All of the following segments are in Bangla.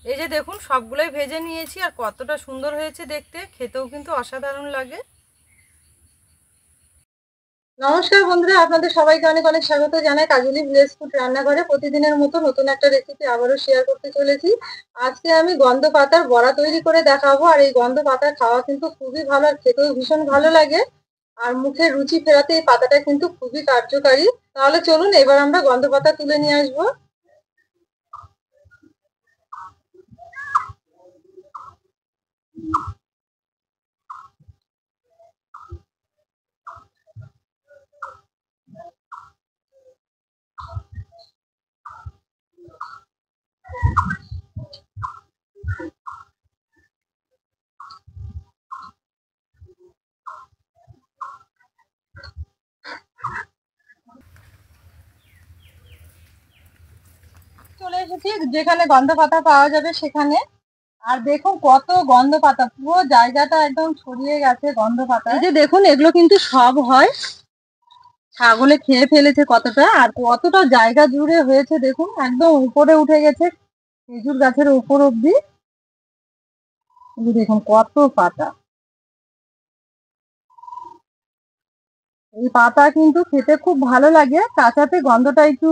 এই যে দেখুন সবগুলোই ভেজে নিয়েছি, আর কতটা সুন্দর হয়েছে দেখতে, খেতেও কিন্তু অসাধারণ লাগে। নমস্কার বন্ধুরা, আপনাদের সবাইকে অনেক অনেক স্বাগত জানাই কাজলি ভিলেজ ফুড রান্নাঘরে। প্রতিদিনের মতো নতুন একটা রেসিপি আবারও শেয়ার করতে চলেছি। আজকে আমি গন্ধ পাতার বড়া তৈরি করে দেখাবো। আর এই গন্ধ পাতা খাওয়া কিন্তু খুবই ভালো, আর খেতেও ভীষণ ভালো লাগে। আর মুখের রুচি ফেরাতে এই পাতাটা কিন্তু খুবই কার্যকারী। তাহলে চলুন এবার আমরা গন্ধ পাতা তুলে নিয়ে আসবো। চলে এসেছি যেখানে গন্ধ পাতা পাওয়া যাবে সেখানে। আর দেখুন কত গন্ধ পাতা, পুরো জায়গাটা একদম ছড়িয়ে গেছে গন্ধ পাতা। এই যে দেখুন এগুলো কিন্তু সব হয়, ছাগলে খেয়ে ফেলেছে কতটা, আর কতটা জায়গা জুড়ে হয়েছে দেখুন, একদম উপরে উঠে গেছে খেজুর গাছের উপর অব্দি। দেখুন কত পাতা। এই পাতা কিন্তু খেতে খুব ভালো লাগে, কাঁচাতে গন্ধটা একটু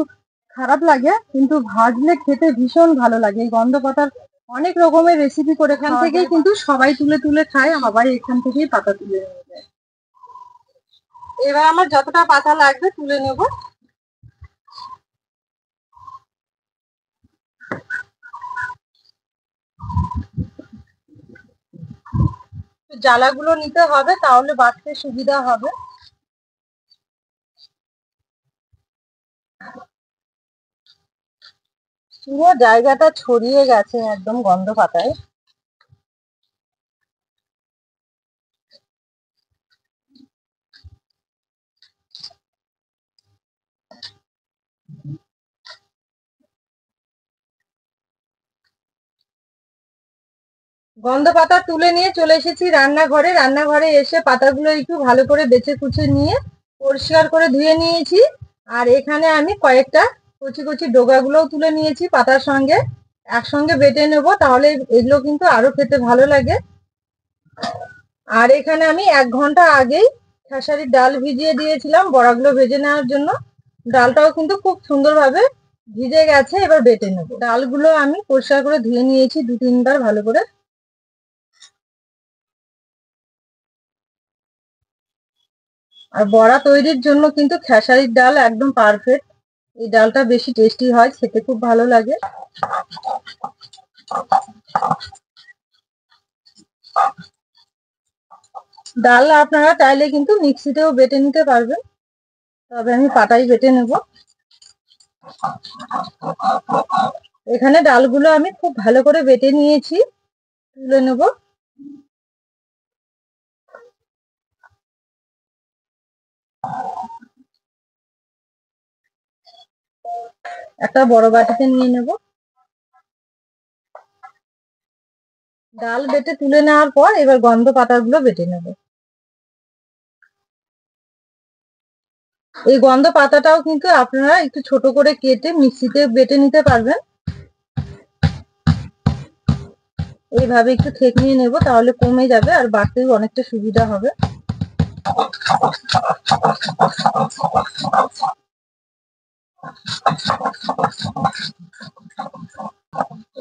খারাপ লাগে, কিন্তু ভাজলে খেতে ভীষণ ভালো লাগে। এই গন্ধ পাতার অনেক রকমের রেসিপি করে এখান থেকেই কিন্তু সবাই তুলে তুলে খায়, সবাই এখান থেকেই পাতা তুলে নিয়ে যায়। এবার আমার যতটা পাতা লাগবে তুলে নেব। জ্বালাগুলো নিতে হবে, তাহলে বাটতে সুবিধা হবে। পুরো জায়গাটা ছড়িয়ে গেছে একদম গন্ধ পাতায়। গন্ধ পাতা তুলে নিয়ে চলে এসেছি রান্নাঘরে। রান্নাঘরে এসে পাতাগুলো একটু ভালো করে বেছে কুচে নিয়ে পরিষ্কার করে ধুয়ে নিয়েছি। আর এখানে আমি কয়েকটা কচি কচি ডোগাগুলোও তুলে নিয়েছি পাতার সঙ্গে, একসঙ্গে বেটে নেব, তাহলে এগুলো কিন্তু আরো খেতে ভালো লাগে। আর এখানে আমি 1 ঘন্টা আগেই খেসারির ডাল ভিজিয়ে দিয়েছিলাম বড়াগুলো ভেজে নেওয়ার জন্য। ডালটাও কিন্তু খুব সুন্দরভাবে ভিজে গেছে, এবার বেটে নেব। ডালগুলো আমি পরিষ্কার করে ধুয়ে নিয়েছি 2-3 বার ভালো করে। আর বড়া তৈরির জন্য কিন্তু খেসারির ডাল একদম পারফেক্ট। এই ডালটা বেশি টেস্টি হয়, খেতে খুব ভালো লাগে। ডাল আপনারা চাইলে কিন্তু মিক্সিতেও বেটে নিতে পারবেন, তবে আমি পাটাই বেটে নেব। এখানে ডালগুলো আমি খুব ভালো করে বেটে নিয়েছি, তুলে নেব। একটা বড় বাটিতে নিয়ে নেব। ডাল বেটে তুলে নেওয়ার পর এবার গন্ধ পাতাগুলো বেটে নেব। এই গন্ধ পাতাটাও কিন্তু আপনারা একটু ছোট করে কেটে মিক্সিতে বেটে নিতে পারবেন। এইভাবে একটু ঠেকিয়ে নেব, তাহলে কমে যাবে আর বাটতেও অনেকটা সুবিধা হবে।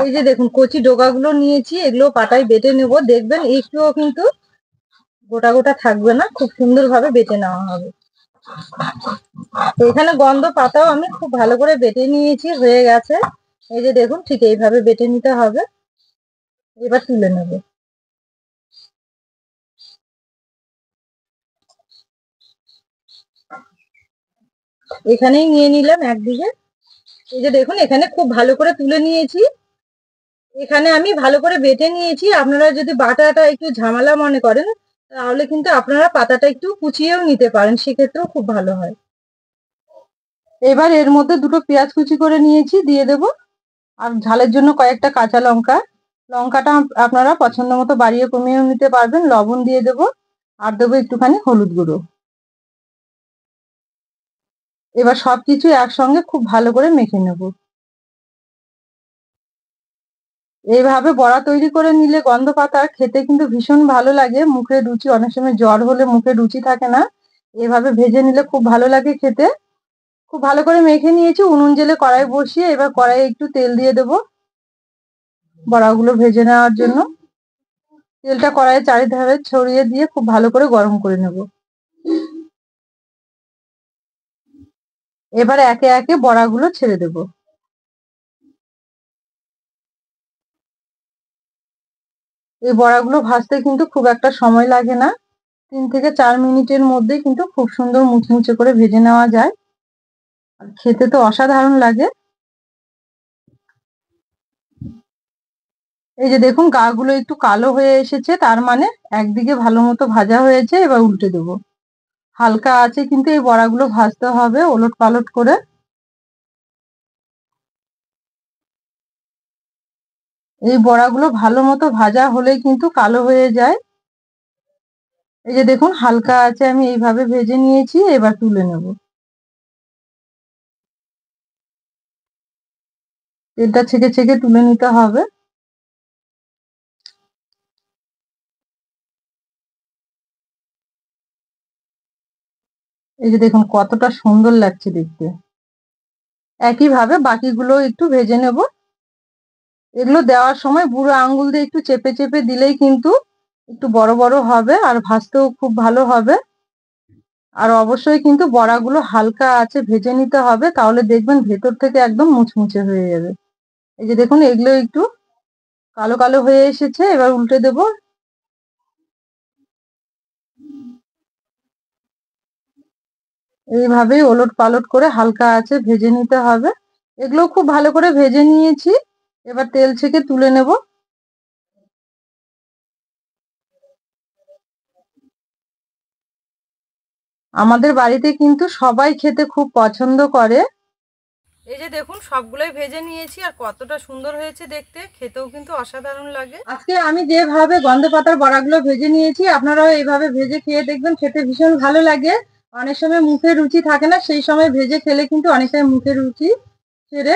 এই যে দেখুন কচি ডোকাগুলো নিয়েছি, এগুলো পাটায় বেটে নেব। দেখবেন একটুও কিন্তু গোটা গোটা থাকবে না, খুব সুন্দরভাবে বেটে নেওয়া হবে। তো এখানে গন্ধ পাতাও আমি খুব ভালো করে বেটে নিয়েছি, হয়ে গেছে। এই যে দেখুন ঠিক এইভাবে বেটে নিতে হবে। এবার তুলে নেব। এখানেই নিয়ে নিলাম একদিকে। এই যে দেখুন এখানে খুব ভালো করে তুলে নিয়েছি। এখানে আমি ভালো করে বেটে নিয়েছি। আপনারা যদি বাটাটা একটু ঝামেলা মনে করেন, তাহলে কিন্তু আপনারা পাতাটা একটু কুচিয়েও নিতে পারেন, সেক্ষেত্রেও খুব ভালো হয়। এবার এর মধ্যে দুটো পেঁয়াজ কুচি করে নিয়েছি, দিয়ে দেব। আর ঝালের জন্য কয়েকটা কাঁচা লঙ্কা। লঙ্কাটা আপনারা পছন্দ মতো বাড়িয়ে কমিয়েও নিতে পারবেন। লবণ দিয়ে দেব, আর দেবো একটুখানি হলুদ গুঁড়ো। এবার সবকিছু একসঙ্গে খুব ভালো করে মেখে নেব। এইভাবে বড়া তৈরি করে নিলে গন্ধ পাতার খেতে কিন্তু ভীষণ ভালো লাগে, মুখের রুচি, অনেক সময় জ্বর হলে মুখে রুচি থাকে না, এভাবে ভেজে নিলে খুব ভালো লাগে খেতে। খুব ভালো করে মেখে নিয়েছি, উনুন জেলে কড়াই বসিয়ে এবার কড়াইয়ে একটু তেল দিয়ে দেবো বড়াগুলো ভেজে নেওয়ার জন্য। তেলটা কড়াইয়ের চারিধারে ছড়িয়ে দিয়ে খুব ভালো করে গরম করে নেব। এবার একে একে বড়াগুলো ছেড়ে দেব। এই বড়াগুলো ভাজতে কিন্তু খুব একটা সময় লাগে না, 3 থেকে 4 মিনিটের মধ্যে কিন্তু খুব সুন্দর মুচমুচে করে ভেজে নেওয়া যায়, আর খেতে তো অসাধারণ লাগে। এই যে দেখুন গাগুলো একটু কালো হয়ে এসেছে, তার মানে একদিকে ভালো মতো ভাজা হয়েছে। এবার উল্টে দেবো, হালকা আছে কিন্তু এই বড়াগুলো ভাজতে হবে ওলট পালট করে। এই বড়াগুলো ভালো মতো ভাজা হলে কিন্তু কালো হয়ে যায়। এই যে দেখুন হালকা আছে, আমি এইভাবে ভেজে নিয়েছি, এবার তুলে নেব। তেলটা ছেঁকে ছেঁকে তুলে নিতে হবে। এই যে দেখুন কতটা সুন্দর লাগছে দেখতে। একইভাবে বাকিগুলো একটু ভেজে নেব। এগুলো দেওয়ার সময় বুড়ো আঙ্গুল দিয়ে একটু চেপে চেপে দিলেই কিন্তু একটু বড় বড় হবে আর ভাজতেও খুব ভালো হবে। আর অবশ্যই কিন্তু বড়াগুলো হালকা আছে ভেজে নিতে হবে, তাহলে দেখবেন ভেতর থেকে একদম মুচমুচে হয়ে যাবে। এই যে দেখুন এগুলো একটু কালো কালো হয়ে এসেছে, এবার উল্টে দেব। এইভাবেই ওলট পালট করে হালকা আছে ভেজে নিতে হবে। এগুলো খুব ভালো করে ভেজে নিয়েছি, এবার তেল ছেঁকে তুলে নেব। আমাদের বাড়িতে কিন্তু সবাই খেতে খুব পছন্দ করে। এই যে দেখুন সবগুলোই ভেজে নিয়েছি, আর কতটা সুন্দর হয়েছে দেখতে, খেতেও কিন্তু অসাধারণ লাগে। আজকে আমি যেভাবে গন্ধ পাতার বড়াগুলো ভেজে নিয়েছি, আপনারাও এইভাবে ভেজে খেয়ে দেখবেন, খেতে ভীষণ ভালো লাগে। অনেক সময় মুখে রুচি থাকে না, সেই সময় ভেজে খেলে কিন্তু অনেক সময় মুখে রুচি সেরে।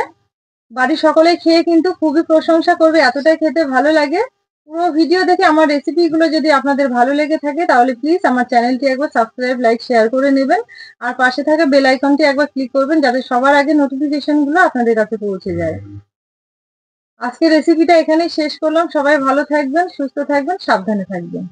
বাড়ির সকলেই খেয়ে কিন্তু খুবই প্রশংসা করবে, এতটাই খেতে ভালো লাগে। পুরো ভিডিও দেখে আমার রেসিপিগুলো যদি আপনাদের ভালো লেগে থাকে, তাহলে প্লিজ আমার চ্যানেলটি একবার সাবস্ক্রাইব, লাইক, শেয়ার করে নেবেন। আর পাশে থাকা বেল আইকনটি একবার ক্লিক করবেন, যাতে সবার আগে নোটিফিকেশনগুলো আপনাদের কাছে পৌঁছে যায়। আজকের রেসিপিটা এখানেই শেষ করলাম। সবাই ভালো থাকবেন, সুস্থ থাকবেন, সাবধানে থাকবেন।